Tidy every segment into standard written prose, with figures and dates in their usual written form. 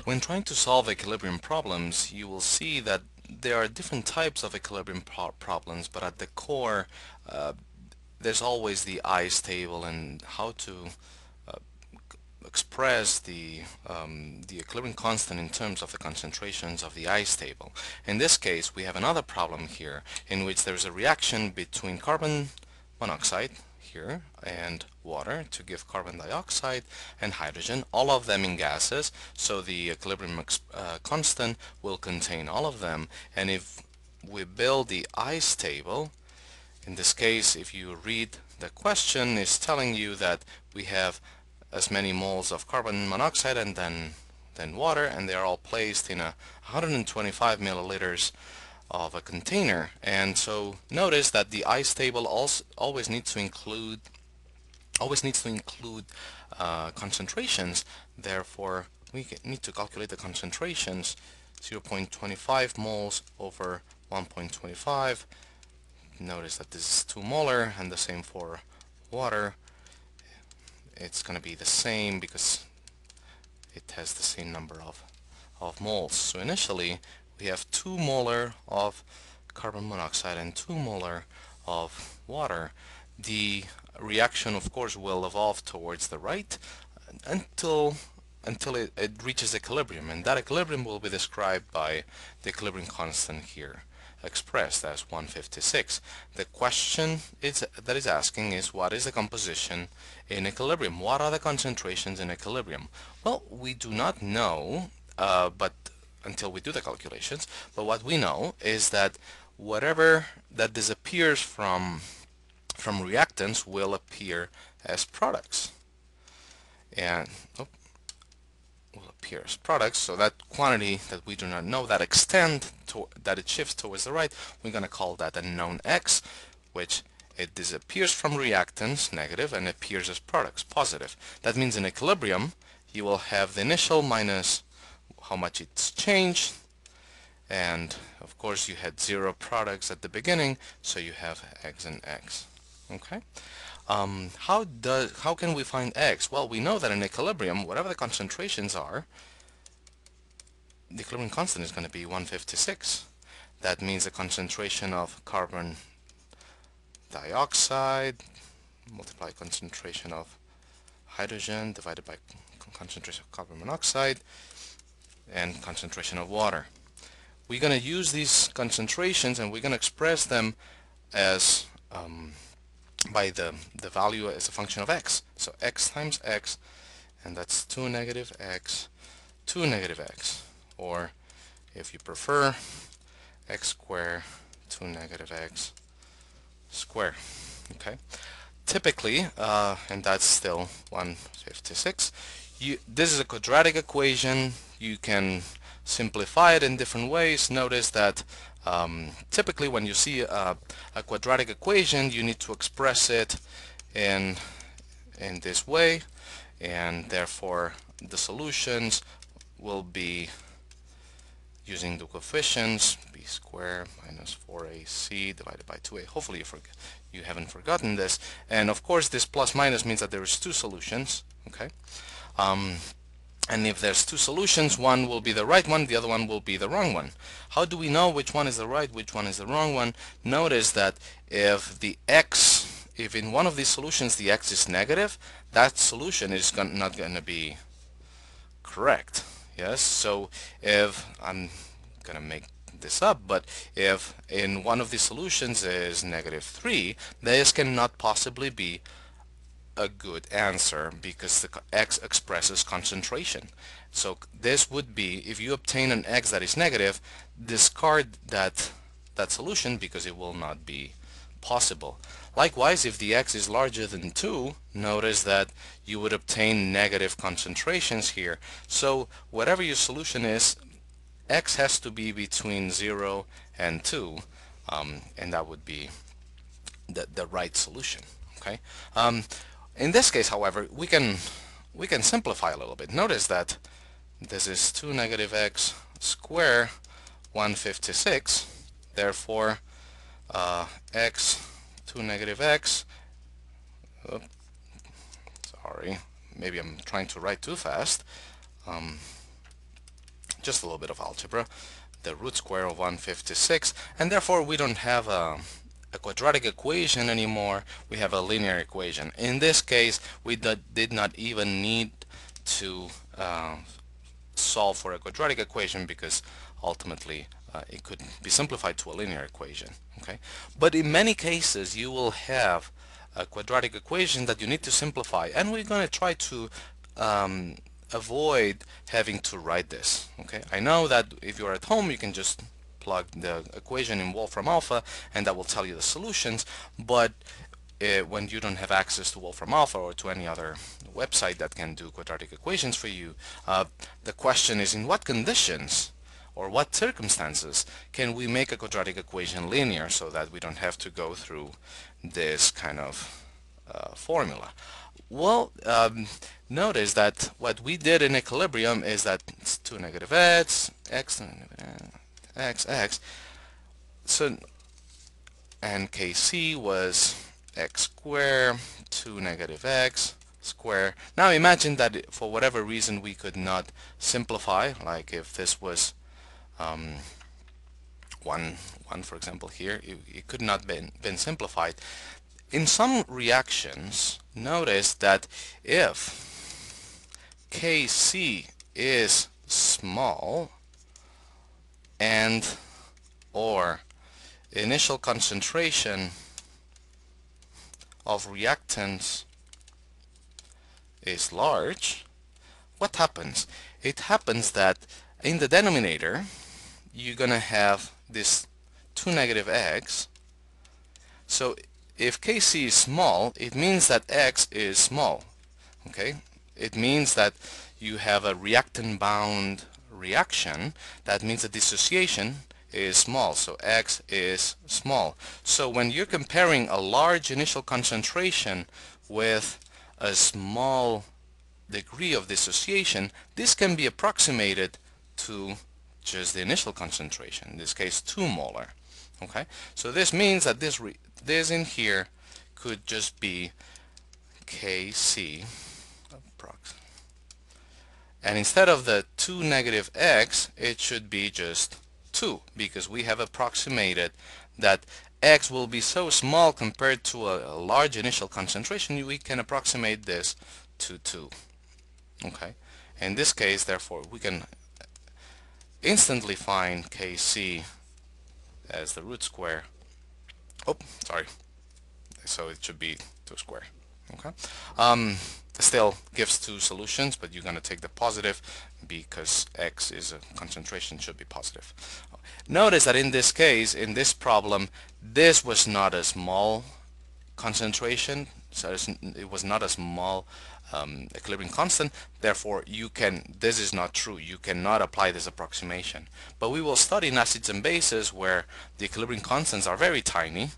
When trying to solve equilibrium problems, you will see that there are different types of equilibrium problems, but at the core, uh, there's always the ICE table and how to uh, express the equilibrium constant in terms of the concentrations of the ICE table. In this case, we have another problem here in which there's a reaction between carbon monoxide here and water to give carbon dioxide and hydrogen, all of them in gases, so the equilibrium constant will contain all of them. And if we build the ICE table, in this case, if you read the question, it's telling you that we have as many moles of carbon monoxide and then water, and they are all placed in 125 milliliters of a container. And so notice that the ICE table also always needs to include concentrations. Therefore, we need to calculate the concentrations. 0.25 moles over 1.25. Notice that this is 2 molar, and the same for water. It's going to be the same because it has the same number of moles. So initially we have 2 molar of carbon monoxide and 2 molar of water. The reaction, of course, will evolve towards the right until it reaches equilibrium, and that equilibrium will be described by the equilibrium constant here, expressed as 156. The question that is asking is, what is the composition in equilibrium? What are the concentrations in equilibrium? Well, we do not know, but until we do the calculations, but what we know is that whatever that disappears from reactants will appear as products, and will appear as products. So that quantity that we do not know, that extent that it shifts towards the right, we're going to call that a known X, which it disappears from reactants, negative, and appears as products, positive. That means in equilibrium you will have the initial minus how much it's changed, and of course you had 0 products at the beginning, so you have X and X. Okay. How can we find X? Well, we know that in equilibrium, whatever the concentrations are, the equilibrium constant is going to be 156. That means the concentration of carbon dioxide multiply concentration of hydrogen divided by concentration of carbon monoxide and concentration of water. We're going to use these concentrations and we're going to express them as by the value as a function of X. So X times X, and that's 2 negative X, 2 negative X, or if you prefer, X squared 2 negative X squared. Okay. Typically, and that's still 156, this is a quadratic equation. You can simplify it in different ways. Notice that typically when you see a quadratic equation, you need to express it in this way, and therefore the solutions will be using the coefficients b squared minus 4ac divided by 2a. Hopefully you haven't forgotten this, and of course this plus minus means that there is 2 solutions. Okay. And if there's 2 solutions, one will be the right one, the other one will be the wrong one. How do we know which one is the right, which one is the wrong one? Notice that if in one of these solutions the X is negative, that solution is not going to be correct. Yes, so if I'm going to make this up, but if in one of these solutions is -3, this cannot possibly be a good answer because the X expresses concentration. So this would be, if you obtain an X that is negative, discard that solution because it will not be possible. Likewise, if the X is larger than 2, notice that you would obtain negative concentrations here. So whatever your solution is, X has to be between 0 and 2, and that would be the right solution. Okay. In this case, however, we can simplify a little bit. Notice that this is 2 negative X squared 156. Therefore, X 2 negative X. Sorry, maybe I'm trying to write too fast. just a little bit of algebra, the root square of 156, and therefore we don't have a quadratic equation anymore, we have a linear equation. In this case, we did not even need to solve for a quadratic equation because ultimately it could be simplified to a linear equation. Okay, but in many cases you will have a quadratic equation that you need to simplify, and we're going to try to avoid having to write this. Okay, I know that if you're at home you can just plug the equation in Wolfram Alpha and that will tell you the solutions, but when you don't have access to Wolfram Alpha or to any other website that can do quadratic equations for you, the question is, in what conditions or what circumstances can we make a quadratic equation linear so that we don't have to go through this kind of formula? Well, notice that what we did in equilibrium is that it's 2 negative x, x, so, and Kc was x squared, 2 negative x squared. Now imagine that for whatever reason we could not simplify, like if this was 1 for example here, it could not been simplified. In some reactions, notice that if Kc is small and or initial concentration of reactants is large, what happens? It happens that in the denominator you're gonna have this 2 negative x. So if Kc is small, it means that x is small. Okay, it means that you have a reactant bound reaction. That means the dissociation is small, so x is small. So when you're comparing a large initial concentration with a small degree of dissociation, this can be approximated to just the initial concentration, in this case 2 molar. Okay, so this means that this in here could just be Kc approx, and instead of the 2 negative x, it should be just 2, because we have approximated that x will be so small compared to a large initial concentration, we can approximate this to 2. Okay, in this case, therefore, we can instantly find Kc as the root square. Oh, sorry. So it should be 2 square. Okay. Still gives 2 solutions, but you're going to take the positive because x is a concentration, should be positive. Notice that in this case, in this problem, this was not a small concentration, so it was not a small equilibrium constant. Therefore, this is not true. You cannot apply this approximation. But we will study in acids and bases where the equilibrium constants are very tiny,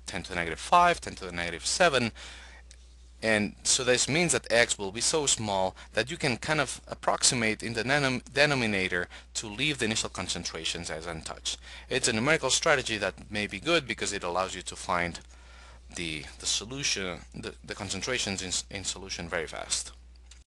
10 to the negative 5, 10 to the negative 7. And so this means that x will be so small that you can kind of approximate in the denominator to leave the initial concentrations as untouched. It's a numerical strategy that may be good because it allows you to find the solution, the concentrations in solution very fast.